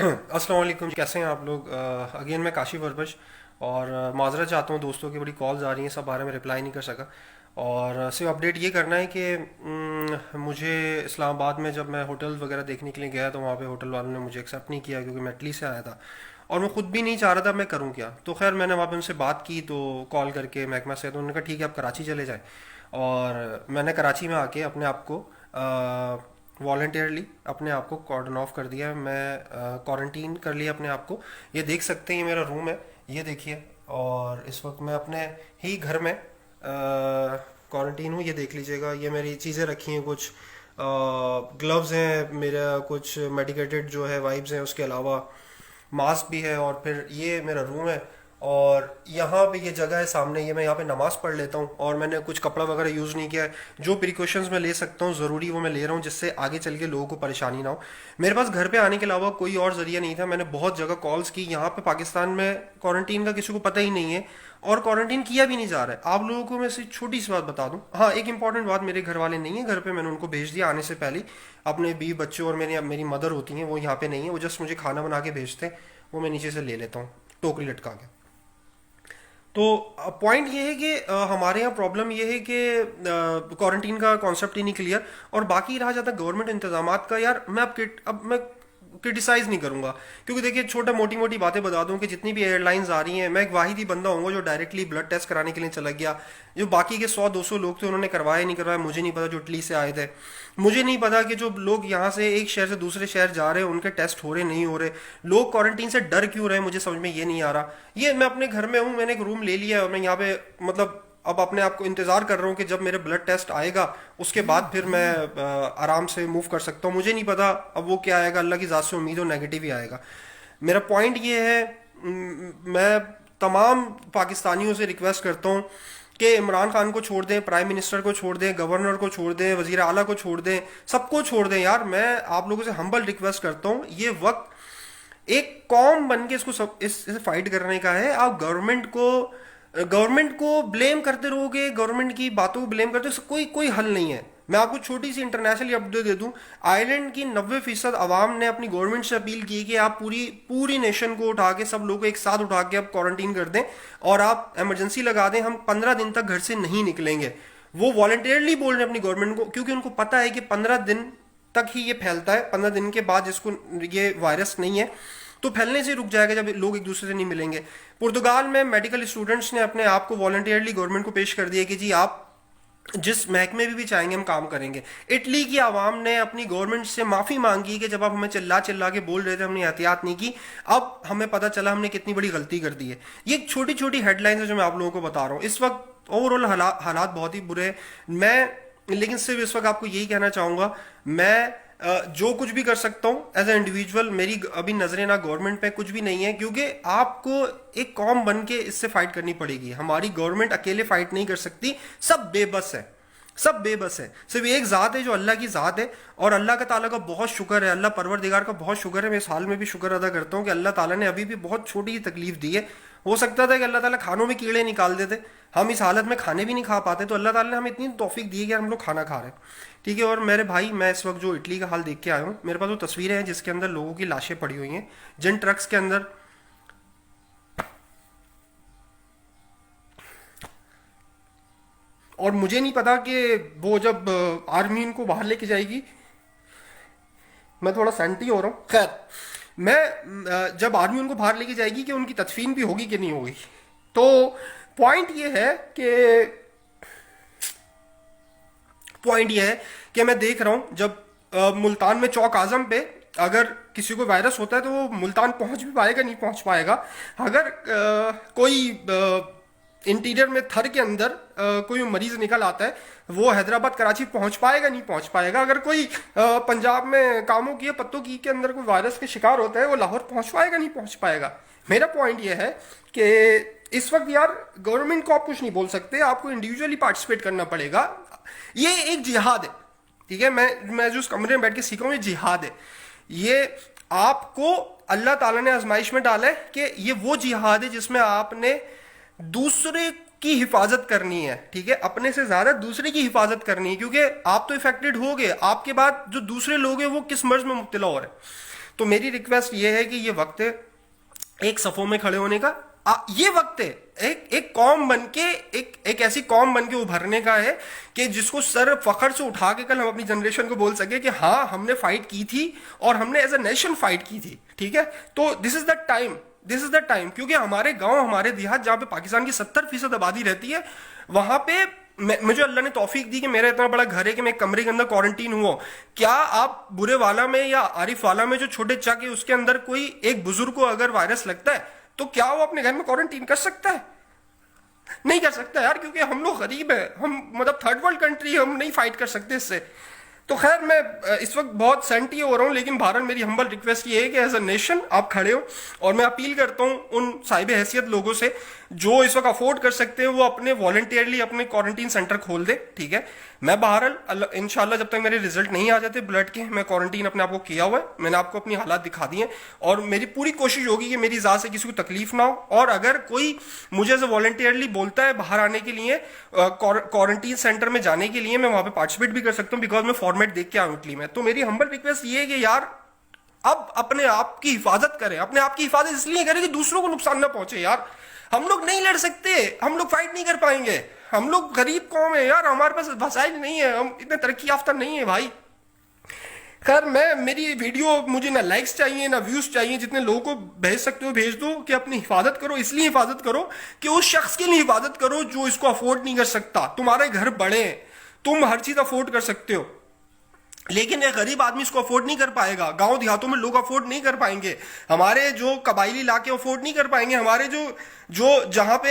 अस्सलाम वालेकुम, कैसे हैं आप लोग? अगेन मैं काशिफ अरबश। और माजरत चाहता हूँ, दोस्तों की बड़ी कॉल्स आ रही हैं, सब बारे में रिप्लाई नहीं कर सका। और सिर्फ अपडेट ये करना है कि मुझे इस्लामाबाद में जब मैं होटल वगैरह देखने के लिए गया तो वहाँ पे होटल वालों ने मुझे एक्सेप्ट नहीं किया, क्योंकि मैं इटली से आया था और मैं ख़ुद भी नहीं चाह रहा था मैं करूँ क्या। तो खैर मैंने वहाँ पे उनसे बात की, तो कॉल करके महकमा से, तो उन्होंने कहा ठीक है आप कराची चले जाएँ। और मैंने कराची में आके अपने आप को वॉल्टियरली अपने आप को कॉर्डन ऑफ कर दिया है। मैं क्वारंटीन कर लिया अपने आप को। ये देख सकते हैं, ये मेरा रूम है, ये देखिए। और इस वक्त मैं अपने ही घर में क्वारंटीन हूँ, ये देख लीजिएगा। ये मेरी चीज़ें रखी हैं, कुछ ग्लव्स हैं, मेरा कुछ मेडिकेटेड जो है वाइप्स हैं, उसके अलावा मास्क भी है। और फिर ये मेरा रूम है, और यहाँ पे ये जगह है सामने, ये मैं यहाँ पे नमाज़ पढ़ लेता हूँ। और मैंने कुछ कपड़ा वगैरह यूज़ नहीं किया है। जो प्रिकॉशंस मैं ले सकता हूँ ज़रूरी, वो मैं ले रहा हूँ, जिससे आगे चल के लोगों को परेशानी ना हो। मेरे पास घर पे आने के अलावा कोई और ज़रिया नहीं था। मैंने बहुत जगह कॉल्स की। यहाँ पे पाकिस्तान में क्वारंटीन का किसी को पता ही नहीं है, और क्वारंटीन किया भी नहीं जा रहा है। आप लोगों को मैं सिर्फ छोटी सी बात बता दूं। हाँ, एक इंपॉर्टेंट बात, मेरे घर वाले नहीं है घर पे, मैंने उनको भेज दिया आने से पहले ही। अपने बीवी बच्चों और मेरी मदर होती हैं, वो यहाँ पे नहीं है, वो जस्ट मुझे खाना बना के भेजते हैं, वो मैं नीचे से ले लेता हूँ टोकरी लटका के। तो पॉइंट ये है कि हमारे यहाँ प्रॉब्लम ये है कि क्वारंटीन का कॉन्सेप्ट ही नहीं क्लियर। और बाकी रहा जाता गवर्नमेंट इंतजामात का, यार मैं क्रिटिसाइज नहीं करूंगा, क्योंकि देखिए छोटा मोटी मोटी बातें बता दूं कि जितनी भी एयरलाइंस आ रही हैं, मैं एक वाहिद ही बंदा हूँ जो डायरेक्टली ब्लड टेस्ट कराने के लिए चला गया। जो बाकी के 100-200 लोग थे, उन्होंने करवाया नहीं करवाया मुझे नहीं पता, जो इटली से आए थे। मुझे नहीं पता कि जो लोग यहाँ से एक शहर से दूसरे शहर जा रहे हैं, उनके टेस्ट हो रहे नहीं हो रहे, लोग क्वारंटीन से डर क्यों रहे, मुझे समझ में ये नहीं आ रहा। ये मैं अपने घर में हूँ, मैंने एक रूम ले लिया है, और मैं यहाँ पे मतलब अब अपने आप को इंतज़ार कर रहा हूँ कि जब मेरे ब्लड टेस्ट आएगा उसके बाद फिर मैं आराम से मूव कर सकता हूँ। मुझे नहीं पता अब वो क्या आएगा, अल्लाह की ज़ात से उम्मीद हो नेगेटिव ही आएगा। मेरा पॉइंट ये है, मैं तमाम पाकिस्तानियों से रिक्वेस्ट करता हूँ कि इमरान खान को छोड़ दें, प्राइम मिनिस्टर को छोड़ दें, गवर्नर को छोड़ दें, वजीर आला को छोड़ दें, सबको छोड़ दें। यार मैं आप लोगों से हम्बल रिक्वेस्ट करता हूँ, ये वक्त एक कौम बन के इसको सब इससे फाइट करने का है। आप गवर्नमेंट को ब्लेम करते रहोगे, गवर्नमेंट की बातों को ब्लेम करते रहोगे, कोई कोई हल नहीं है। मैं आपको छोटी सी इंटरनेशनल अपडेट दे दूं। आयरलैंड की 90% आवाम ने अपनी गवर्नमेंट से अपील की कि आप पूरी पूरी नेशन को उठा के, सब लोगों को एक साथ उठा के आप क्वारंटीन कर दें, और आप इमरजेंसी लगा दें, हम 15 दिन तक घर से नहीं निकलेंगे। वो वॉलंटियरली बोल रहे हैं अपनी गवर्नमेंट को, क्योंकि उनको पता है कि 15 दिन तक ही ये फैलता है। 15 दिन के बाद जिसको ये वायरस नहीं है तो फैलने से रुक जाएगा, जब लोग एक दूसरे से नहीं मिलेंगे। पुर्तगाल में मेडिकल स्टूडेंट्स ने अपने आप को वॉलंटियरली गवर्नमेंट को पेश कर दिया कि जी आप जिस महकमे में भी चाहेंगे हम काम करेंगे। इटली की आवाम ने अपनी गवर्नमेंट से माफी मांगी कि जब आप हमें चिल्ला चिल्ला के बोल रहे थे, हमने एहतियात नहीं की, अब हमें पता चला हमने कितनी बड़ी गलती कर दी है। ये छोटी छोटी हेडलाइंस है जो मैं आप लोगों को बता रहा हूँ। इस वक्त ओवरऑल हालात बहुत ही बुरे हैं। मैं लेकिन सिर्फ इस वक्त आपको यही कहना चाहूंगा, मैं जो कुछ भी कर सकता हूँ एज ए इंडिविजुअल, मेरी अभी नजरें ना गवर्नमेंट पे कुछ भी नहीं है, क्योंकि आपको एक कौम बन के इससे फाइट करनी पड़ेगी। हमारी गवर्नमेंट अकेले फाइट नहीं कर सकती, सब बेबस है, सब बेबस है। सिर्फ एक ज़ात है जो अल्लाह की ज़ात है, और अल्लाह का ताला का बहुत शुक्र है, अल्लाह परवरदिगार का बहुत शुक्र है। मैं इस हाल में भी शुक्र अदा करता हूँ कि अल्लाह ताला ने अभी भी बहुत छोटी तकलीफ दी है। हो सकता था कि अल्लाह ताला खानों में कीड़े निकाल देते, हम इस हालत में खाने भी नहीं खा पाते, तो अल्लाह ताला ने हमें इतनी तौफीक दी है कि हम लोग खाना खा रहे हैं। ठीक है। और मेरे भाई, मैं इस वक्त जो इटली का हाल देख के आया हूँ, मेरे पास वो तस्वीरें हैं जिसके अंदर लोगों की लाशें पड़ी हुई हैं, जिन ट्रक्स के अंदर। और मुझे नहीं पता कि वो जब आर्मी इनको बाहर लेके जाएगी, मैं थोड़ा सेंटी हो रहा हूँ। खैर, मैं जब आर्मी उनको बाहर लेके जाएगी कि उनकी तदफीन भी होगी कि नहीं होगी। तो पॉइंट ये है कि पॉइंट ये है कि मैं देख रहा हूं, जब मुल्तान में चौक आजम पे अगर किसी को वायरस होता है तो वो मुल्तान पहुंच भी पाएगा, नहीं पहुंच पाएगा। अगर कोई इंटीरियर में थर के अंदर कोई मरीज निकल आता है, वो हैदराबाद कराची पहुंच पाएगा, नहीं पहुंच पाएगा। अगर कोई पंजाब में कामों की पत्तों की के अंदर कोई वायरस के शिकार होता है, वो लाहौर पहुंच पाएगा, नहीं पहुंच पाएगा। मेरा पॉइंट ये है कि इस वक्त यार गवर्नमेंट को आप कुछ नहीं बोल सकते, आपको इंडिविजुअली पार्टिसिपेट करना पड़ेगा। ये एक जिहाद है, ठीक है। मैं जो उस कमरे में बैठ के सीखा हूँ, ये जिहाद है। ये आपको अल्लाह ताला ने आजमाइश में डाला है कि ये वो जिहाद है जिसमें आपने दूसरे की हिफाजत करनी है, ठीक है। अपने से ज्यादा दूसरे की हिफाजत करनी है, क्योंकि आप तो इफेक्टेड हो गए, आपके बाद जो दूसरे लोग हैं वो किस मर्ज में मुब्तला हो रहे हैं। तो मेरी रिक्वेस्ट ये है कि ये वक्त है एक सफों में खड़े होने का। ये वक्त है एक कौम बन के, एक ऐसी कौम बन के उभरने का है कि जिसको सर फखर से उठा के कल हम अपनी जनरेशन को बोल सके कि हाँ हमने फाइट की थी और हमने एज अ नेशन फाइट की थी। ठीक है, तो this is the time, this is the time, क्योंकि हमारे गांव, हमारे देहात जहां पे पाकिस्तान की 70% आबादी रहती है, वहां पे मुझे अल्लाह ने तौफीक दी कि मेरा इतना बड़ा घर है कि मैं एक कमरे के अंदर क्वारंटीन हुआ। क्या आप बुरे वाला में या आरिफ वाला में जो छोटे चक है उसके अंदर कोई एक बुजुर्ग को अगर वायरस लगता है तो क्या वो अपने घर में क्वारंटीन कर सकता है? नहीं कर सकता यार, क्योंकि हम लोग गरीब है, हम मतलब थर्ड वर्ल्ड कंट्री, हम नहीं फाइट कर सकते इससे। तो खैर मैं इस वक्त बहुत सेंटी हो रहा हूँ, लेकिन भारत मेरी हम्बल रिक्वेस्ट ये है कि एज अ नेशन आप खड़े हो, और मैं अपील करता हूँ उन साहिब हैसियत लोगों से जो इस वक्त अफोर्ड कर सकते हैं वो अपने वॉलंटियरली अपने क्वारंटीन सेंटर खोल दे। ठीक है, मैं बहरहाल इंशाल्लाह जब तक मेरे रिजल्ट नहीं आ जाते ब्लड के, मैं क्वारंटीन अपने आप को किया हुआ है, मैंने आपको अपनी हालात दिखा दी हैं, और मेरी पूरी कोशिश होगी कि मेरी इजाज़त से किसी को तकलीफ ना हो। और अगर कोई मुझे एज वॉलंटियरली बोलता है बाहर आने के लिए, क्वारंटीन सेंटर में जाने के लिए, मैं वहां पर पार्टिसिपेट भी कर सकता हूँ, बिकॉज मैं फॉर्मेट देख के आऊँ इटली में। तो मेरी हम्बल रिक्वेस्ट ये है कि यार अब अपने आप की हिफाजत करें, अपने आप की हिफाजत इसलिए करें कि दूसरों को नुकसान ना पहुंचे। यार हम लोग नहीं लड़ सकते, हम लोग फाइट नहीं कर पाएंगे, हम लोग गरीब कौम है यार, हमारे पास वसाइल नहीं है, हम इतने तरक्की याफ्ता नहीं है भाई। खैर मैं, मेरी वीडियो मुझे ना लाइक्स चाहिए ना व्यूज चाहिए, जितने लोगों को भेज सकते हो भेज दो, कि अपनी हिफाजत करो, इसलिए हिफाजत करो कि उस शख्स के लिए हिफाजत करो जो इसको अफोर्ड नहीं कर सकता। तुम्हारे घर बड़े हैं, तुम हर चीज अफोर्ड कर सकते हो, लेकिन एक गरीब आदमी इसको अफोर्ड नहीं कर पाएगा, गांव देहातों में लोग अफोर्ड नहीं कर पाएंगे, हमारे जो कबाइली इलाके अफोर्ड नहीं कर पाएंगे, हमारे जो जो जहां पे